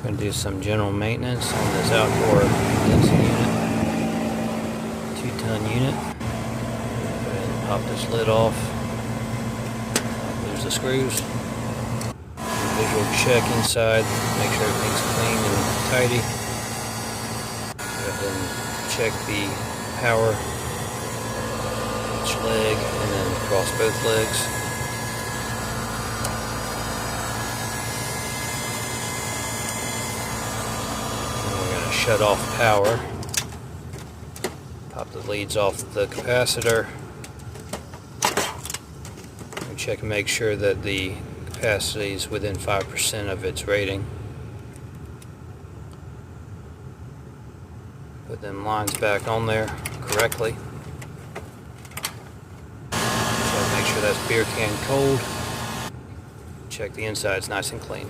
Going to do some general maintenance on this outdoor condenser unit, 2-ton unit. Go ahead and pop this lid off. There's the screws. Visual check inside, make sure everything's clean and tidy. Go ahead and check the power, each leg, and then cross both legs. Shut off power, pop the leads off the capacitor, and check and make sure that the capacity is within 5% of its rating. Put them lines back on there correctly. Check, make sure that's beer can cold. Check the inside's nice and clean.